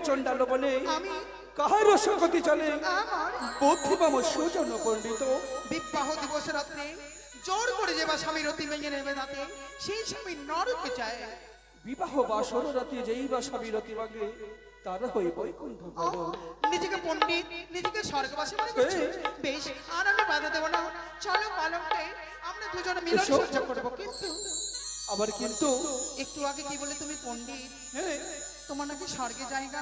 চণ্ডাল বলে আমি কাহার রসগতি চলে আমার বুদ্ধিমাম সুজন পণ্ডিত বিবাহ দিবস রাত্রে জোর করে যে বা স্বামীর অতি ভেঙে নেবে রাতে সেই স্বামী নরকে যায়। বিবাহ বাসর রাতে যেই বা স্বামীরতি ভাগে তারা হই বৈকুণ্ঠ ও, গমন। নিজেকে পণ্ডিত নিজেকে স্বর্গবাসী মনে করছে। বেশ, আর আমি বাধা দেবো না। চলো পালঙ্কে আমরা দুজনে মিলন এসো। সহ্য করবো। কিন্তু আবার কিন্তু একটু আগে কি বলে তুমি পণ্ডিত, হ্যাঁ তোমার নাকি স্বর্গে জায়গা?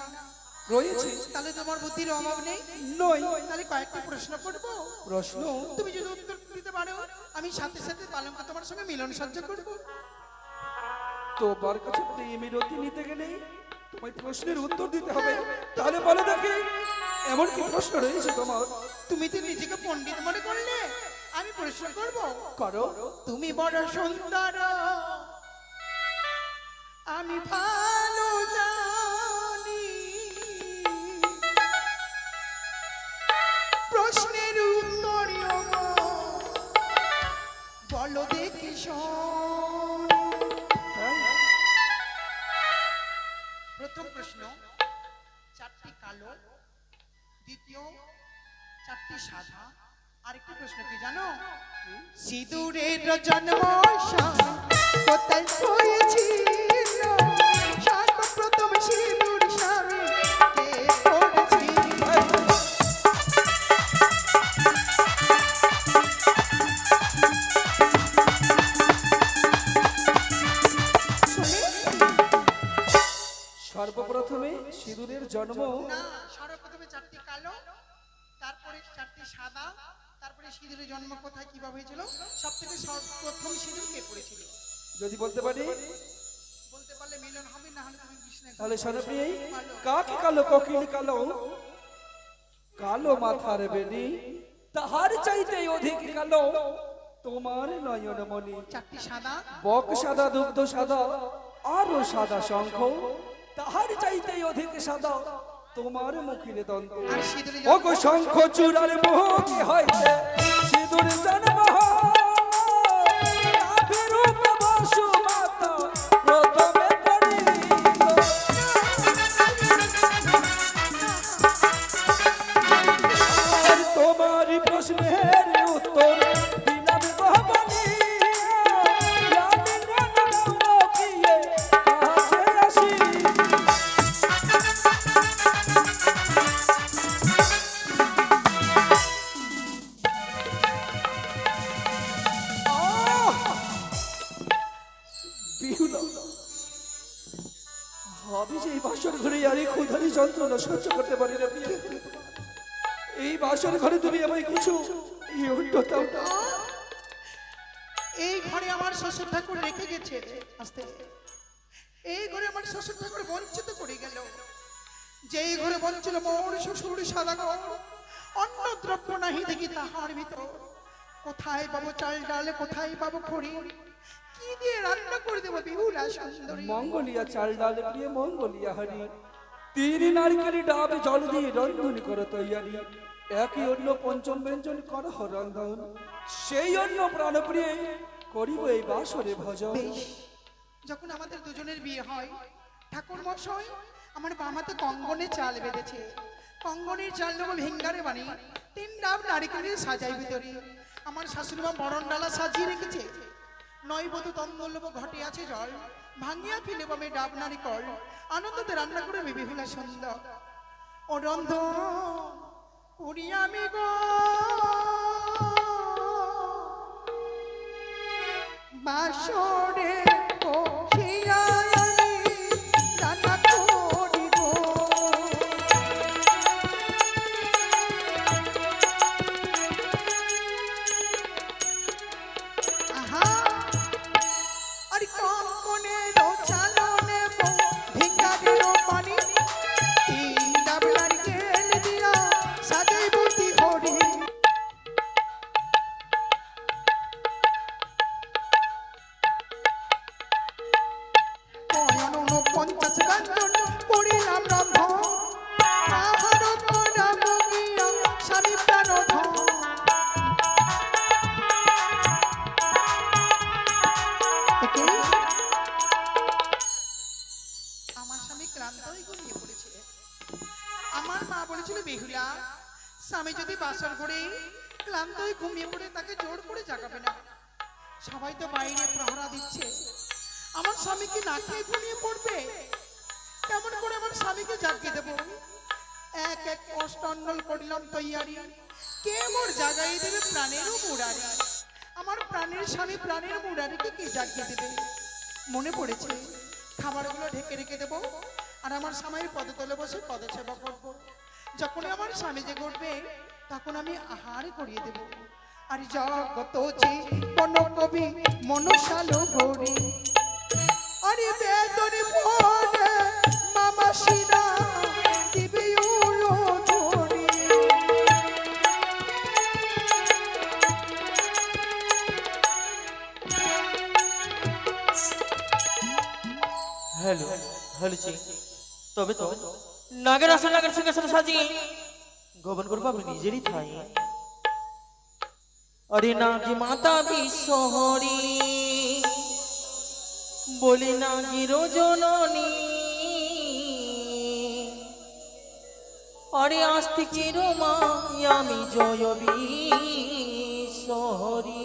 রয়েছে তাহলে তোমার বুদ্ধির অভাব নেই? নয়। তাহলে কয়েকটা প্রশ্ন করবো, প্রশ্ন তুমি যদি উত্তর দিতে পারো আমি সাথে সাথে পালঙ্কে তোমার সঙ্গে মিলন সহ্য করবো। তোমার কাছে প্রেমের রতি নিতে গেলে তোমায় প্রশ্নের উত্তর দিতে হবে। তাহলে বলো দেখি এমন কি প্রশ্ন রয়েছে তোমার? তুমি তো নিজেকে পণ্ডিত মনে করলে, আমি প্রশ্ন করবো। করো। তুমি বড় সুন্দর আমি ভালো জানি, প্রশ্নের উত্তর বলো দেখি শোন। তাই? প্রথম প্রশ্ন, চারটি কালো, দ্বিতীয় চারটি সাদা, আরেকটি প্রশ্ন কি জানো? সিঁদুরের জন্ম কোথায় হয়েছিল? সর্বপ্রথম সিঁদুর স্বামী কে করেছিল? সর্বপ্রথমে সিঁদুরের জন্ম না, সর্বপ্রথমে চারটি কালো, তারপরে চারটি সাদা, তারপরে সিঁদুরের জন্ম কোথায় কিভাবে হয়েছিল, সব থেকে প্রথম সিঁদুর কে পড়েছিল? যদি বলতে পারি বলতে পারলে মিলন হবে, না হলে তুমি বিষ্ণু। তাহলে সনপ্রিয় কাক কালো কোকিল কালো কালো মাথার বেনি তাহার চাইতে অধিক কালো তোমার নয়ন মনি। চারটি সাদা, বক সাদা দুগ্ধ সাদা আরো সাদা শঙ্খ তাহার চাইতে অধিক সাদা তোমার মুখের দন্ত। আর সিঁদুরের ও গো শঙ্খ চূড়ার মুখে হইতে সিঁদুর জন্ম আবিরূপ বসুমাতা প্রথমে পড়িল। আর তোমারই প্রশ্নের উত্তর দিলাম গো বলিয়া, আমি ননদ মুখিয়ে কাছে আসি। বিহুলা, আমি যে এই বাসর ঘরে আর এই ক্ষুধারি যন্ত্রণা সহ্য করতে পারি না প্রিয়া। এই বাসর ঘরে তুমি আমায় কিছু এই উন্নতাও দাও। এই ঘরে আমার শ্বশুর ঠাকুর রেখে গেছে, আস্তে এই ঘরে আমার শ্বশুর ঠাকুর বঞ্চিত করে গেল। যেই ঘরে বঞ্চিল মোর শ্বশুর সাদা ঘর, অন্ন দ্রব্য নাহি দেখি তাহার ভিতর। কোথায় পাবো চাল ডাল, কোথায় পাবো খড়ি, কি দিয়ে রান্না করে দেবো বিহুলা সুন্দরী? মঙ্গলিয়া চাল ডাল প্রিয় মঙ্গলিয়া হরি, তিন নারকেলি ডাব জল দিয়ে রন্ধন করো তৈয়ারি, একই অন্য পঞ্চম ব্যঞ্জন করো রন্ধন, সেই অন্য প্রাণপ্রিয়ে করিব এই বাসরে ভজন। বেশ, যখন আমাদের দুজনের বিয়ে হয়, ঠাকুর মশাই আমার বামাতে কঙ্গনের চাল বেঁধেছে। কঙ্গনের চাল নেবো ভেঙ্গারে বানি, তিন ডাব নারিকেলের সাজাই ভিতরে। আমার শাশুড়ি মা বরণ ডালা সাজিয়ে রেখেছে। নয় বধূ তন্দল নেবো, ঘটে আছে জল, ভাঙিয়া ফেলেব আমি ডাব নারিকল, আনন্দতে রান্না করে বিহুলা সুন্দর। ও রন্ধ করি আমি গো বাসরে বসিয়া আমি রান্না করিব। আহা, আর কঙ্কনের চালো নেব, ভিঙ্গারের পানি, তিন ডাব নারকেল দিয়া সাজাইব কি ঘরে। আমার মা বলেছিল বেহুলা, স্বামী যদি বাসর ঘরে ক্লান্ত হয়ে ঘুমিয়ে পড়ে তাকে জোর করে জাগাবে না। সবাই তো বাইরে প্রহরা দিচ্ছে, আমার স্বামী কি না খেয়ে ঘুমিয়ে পড়বে? কেমন করে আমার স্বামীকে জাগিয়ে দেবো? এক এক অষ্টন্নল করিলাম তৈয়ারি, কে মোর জাগাই দেবে প্রাণেরও মুরারি। আমার প্রাণের স্বামী প্রাণের মুরারিকে কি জাগিয়ে দেবে? মনে পড়েছে খাবারগুলো ঢেকে রেখে দেবো, আর আমার স্বামীর পদতলে বসে পদসেবা করবো। যখন আমার স্বামী জেগে উঠবে তখন আমি আহার করিয়ে দেব। আর জগত যে কোন কবি মনসালো ভরে, আরে বেদনে পড়ে মামা শিরা দিবে উলো ধরে। হ্যালো হ্যালো জি, তবে তো নাগের আসে নাগের সঙ্গে সাথে সাজিয়ে গোপন করবো আমি নিজেরই ঠাই। আরে নাগি মাতা বিশ্বহরি বলি নাগি রোজননী, আরে আস্তিকের মা আমি জয় বিশ্বহরি।